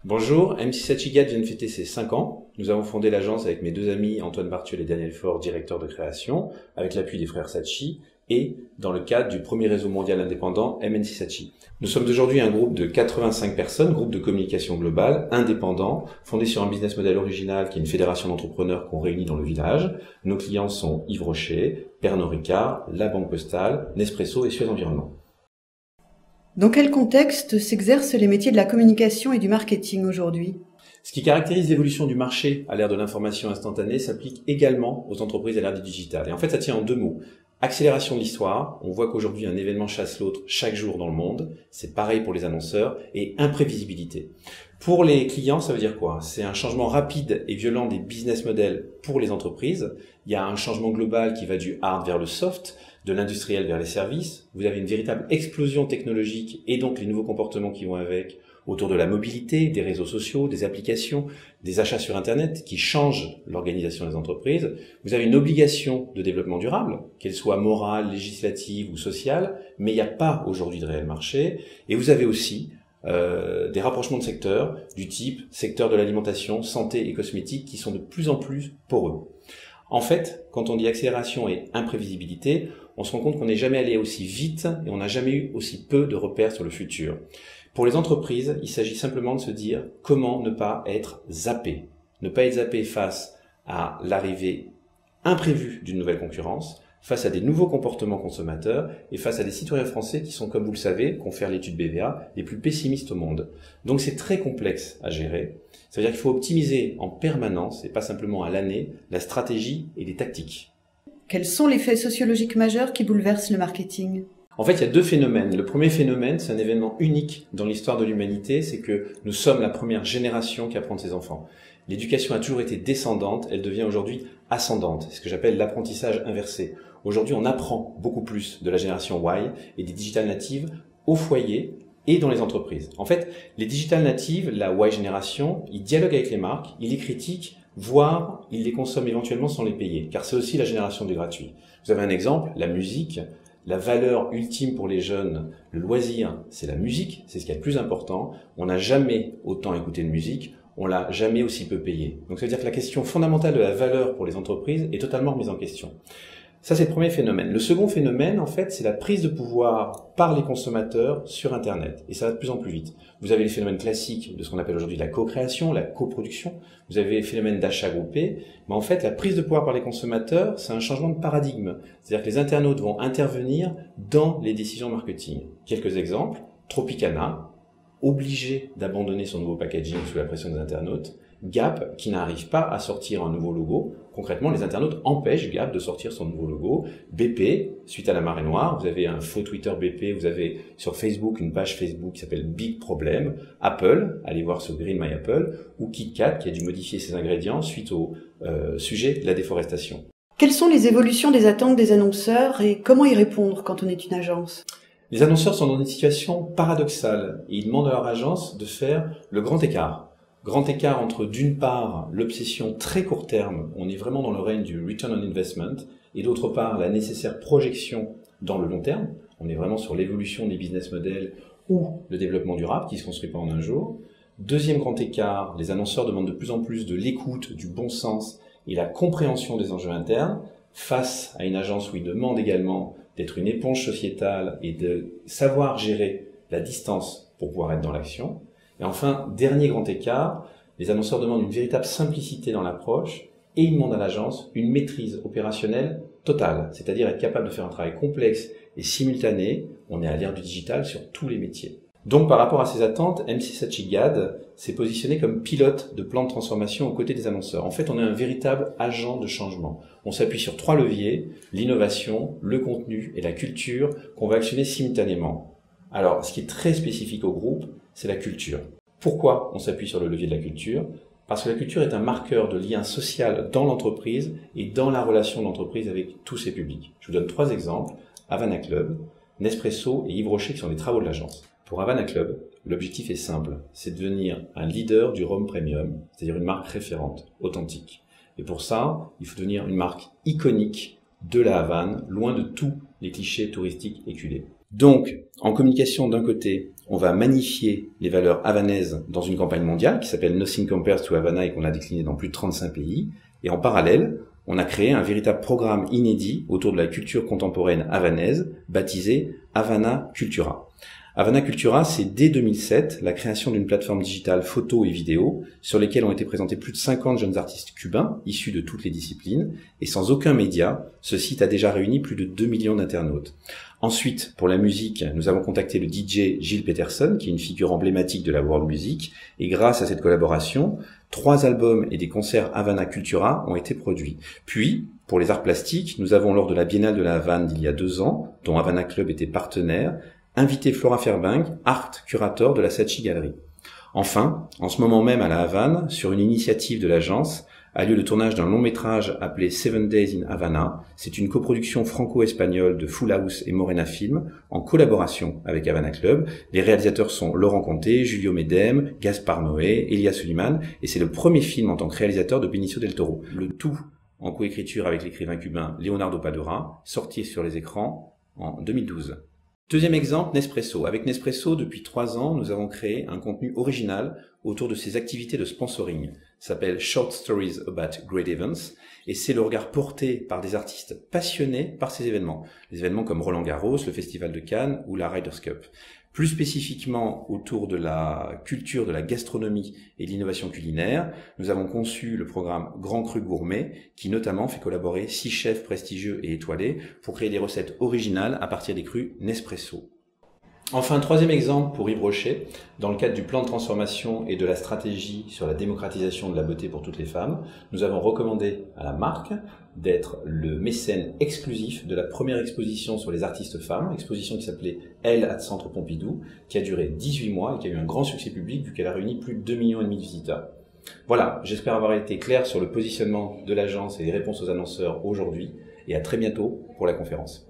Bonjour, M6 Sachigat vient de fêter ses 5 ans. Nous avons fondé l'agence avec mes deux amis Antoine Bartuel et Daniel Faure, directeurs de création, avec l'appui des frères Sachi et dans le cadre du premier réseau mondial indépendant MNC Sachi. Nous sommes aujourd'hui un groupe de 85 personnes, groupe de communication globale, indépendant, fondé sur un business model original qui est une fédération d'entrepreneurs qu'on réunit dans le village. Nos clients sont Yves Rocher, Pernod Ricard, La Banque Postale, Nespresso et Suez Environnement. Dans quel contexte s'exercent les métiers de la communication et du marketing aujourd'hui ? Ce qui caractérise l'évolution du marché à l'ère de l'information instantanée s'applique également aux entreprises à l'ère du digital. Et en fait, ça tient en deux mots. Accélération de l'histoire. On voit qu'aujourd'hui, un événement chasse l'autre chaque jour dans le monde. C'est pareil pour les annonceurs. Et imprévisibilité. Pour les clients, ça veut dire quoi ? C'est un changement rapide et violent des business models pour les entreprises. Il y a un changement global qui va du hard vers le soft, de l'industriel vers les services. Vous avez une véritable explosion technologique et donc les nouveaux comportements qui vont avec autour de la mobilité, des réseaux sociaux, des applications, des achats sur Internet qui changent l'organisation des entreprises. Vous avez une obligation de développement durable, qu'elle soit morale, législative ou sociale, mais il n'y a pas aujourd'hui de réel marché. Et vous avez aussi des rapprochements de secteurs du type secteur de l'alimentation, santé et cosmétique qui sont de plus en plus poreux. En fait, quand on dit accélération et imprévisibilité, on se rend compte qu'on n'est jamais allé aussi vite et on n'a jamais eu aussi peu de repères sur le futur. Pour les entreprises, il s'agit simplement de se dire comment ne pas être zappé. Ne pas être zappé face à l'arrivée imprévue d'une nouvelle concurrence, face à des nouveaux comportements consommateurs et face à des citoyens français qui sont, comme vous le savez, confère l'étude BVA, les plus pessimistes au monde. Donc c'est très complexe à gérer. Ça veut dire qu'il faut optimiser en permanence, et pas simplement à l'année, la stratégie et les tactiques. Quels sont les faits sociologiques majeurs qui bouleversent le marketing ? En fait, il y a deux phénomènes. Le premier phénomène, c'est un événement unique dans l'histoire de l'humanité, c'est que nous sommes la première génération qui apprend de ses enfants. L'éducation a toujours été descendante, elle devient aujourd'hui ascendante, c'est ce que j'appelle l'apprentissage inversé. Aujourd'hui, on apprend beaucoup plus de la génération Y et des digital natives au foyer et dans les entreprises. En fait, les digital natives, la Y génération, ils dialoguent avec les marques, ils les critiquent, voire ils les consomment éventuellement sans les payer, car c'est aussi la génération du gratuit. Vous avez un exemple, la musique. La valeur ultime pour les jeunes, le loisir, c'est la musique, c'est ce qui est le plus important. On n'a jamais autant écouté de musique, on l'a jamais aussi peu payé. Donc ça veut dire que la question fondamentale de la valeur pour les entreprises est totalement remise en question. Ça, c'est le premier phénomène. Le second phénomène, en fait, c'est la prise de pouvoir par les consommateurs sur Internet. Et ça va de plus en plus vite. Vous avez les phénomènes classiques de ce qu'on appelle aujourd'hui la co-création, la coproduction. Vous avez les phénomènes d'achat groupé. Mais en fait, la prise de pouvoir par les consommateurs, c'est un changement de paradigme. C'est-à-dire que les internautes vont intervenir dans les décisions marketing. Quelques exemples. Tropicana, obligé d'abandonner son nouveau packaging sous la pression des internautes. Gap, qui n'arrive pas à sortir un nouveau logo. Concrètement, les internautes empêchent Gap de sortir son nouveau logo. BP, suite à la marée noire, vous avez un faux Twitter BP, vous avez sur Facebook une page Facebook qui s'appelle Big Problem. Apple, allez voir sur Green My Apple, ou KitKat qui a dû modifier ses ingrédients suite au sujet de la déforestation. Quelles sont les évolutions des attentes des annonceurs et comment y répondre quand on est une agence ? Les annonceurs sont dans une situation paradoxale et ils demandent à leur agence de faire le grand écart. Grand écart entre, d'une part, l'obsession très court terme, on est vraiment dans le règne du return on investment, et d'autre part, la nécessaire projection dans le long terme. On est vraiment sur l'évolution des business models ou le développement durable qui ne se construit pas en un jour. Deuxième grand écart, les annonceurs demandent de plus en plus de l'écoute, du bon sens et la compréhension des enjeux internes face à une agence où ils demandent également d'être une éponge sociétale et de savoir gérer la distance pour pouvoir être dans l'action. Et enfin, dernier grand écart, les annonceurs demandent une véritable simplicité dans l'approche et ils demandent à l'agence une maîtrise opérationnelle totale, c'est-à-dire être capable de faire un travail complexe et simultané. On est à l'ère du digital sur tous les métiers. Donc par rapport à ces attentes, M6 Sachi-GAD s'est positionné comme pilote de plan de transformation aux côtés des annonceurs. En fait, on est un véritable agent de changement. On s'appuie sur 3 leviers, l'innovation, le contenu et la culture qu'on va actionner simultanément. Alors, ce qui est très spécifique au groupe, c'est la culture. Pourquoi on s'appuie sur le levier de la culture ? Parce que la culture est un marqueur de lien social dans l'entreprise et dans la relation de l'entreprise avec tous ses publics. Je vous donne 3 exemples. Havana Club, Nespresso et Yves Rocher qui sont des travaux de l'agence. Pour Havana Club, l'objectif est simple, c'est de devenir un leader du rhum premium, c'est-à-dire une marque référente, authentique. Et pour ça, il faut devenir une marque iconique de la Havane, loin de tous les clichés touristiques éculés. Donc, en communication, d'un côté, on va magnifier les valeurs havanaises dans une campagne mondiale qui s'appelle Nothing Compares to Havana et qu'on a décliné dans plus de 35 pays. Et en parallèle, on a créé un véritable programme inédit autour de la culture contemporaine havanaise, baptisé Havana Cultura. Havana Cultura, c'est dès 2007 la création d'une plateforme digitale photo et vidéo sur lesquelles ont été présentés plus de 50 jeunes artistes cubains issus de toutes les disciplines. Et sans aucun média, ce site a déjà réuni plus de 2 millions d'internautes. Ensuite, pour la musique, nous avons contacté le DJ Gilles Peterson, qui est une figure emblématique de la world music. Et grâce à cette collaboration, 3 albums et des concerts Havana Cultura ont été produits. Puis, pour les arts plastiques, nous avons lors de la Biennale de la Havane d'il y a 2 ans, dont Havana Club était partenaire, invité Flora Fairbank, art curator de la Saatchi Gallery. Enfin, en ce moment même à la Havane, sur une initiative de l'agence, a lieu le tournage d'un long métrage appelé 7 Days in Havana. C'est une coproduction franco-espagnole de Full House et Morena Film, en collaboration avec Havana Club. Les réalisateurs sont Laurent Conté, Julio Medem, Gaspard Noé, Elia Suliman, et c'est le premier film en tant que réalisateur de Benicio del Toro. Le tout en coécriture avec l'écrivain cubain Leonardo Padura, sorti sur les écrans en 2012. Deuxième exemple, Nespresso. Avec Nespresso, depuis 3 ans, nous avons créé un contenu original autour de ses activités de sponsoring. Ça s'appelle Short Stories About Great Events et c'est le regard porté par des artistes passionnés par ces événements. Des événements comme Roland-Garros, le Festival de Cannes ou la Ryder Cup. Plus spécifiquement autour de la culture, de la gastronomie et de l'innovation culinaire, nous avons conçu le programme Grand Cru Gourmet qui notamment fait collaborer 6 chefs prestigieux et étoilés pour créer des recettes originales à partir des crus Nespresso. Enfin, 3e exemple pour Yves Rocher, dans le cadre du plan de transformation et de la stratégie sur la démocratisation de la beauté pour toutes les femmes, nous avons recommandé à la marque d'être le mécène exclusif de la première exposition sur les artistes femmes, exposition qui s'appelait Elle at Centre Pompidou, qui a duré 18 mois et qui a eu un grand succès public vu qu'elle a réuni plus de 2,5 millions de visiteurs. Voilà, j'espère avoir été clair sur le positionnement de l'agence et les réponses aux annonceurs aujourd'hui, et à très bientôt pour la conférence.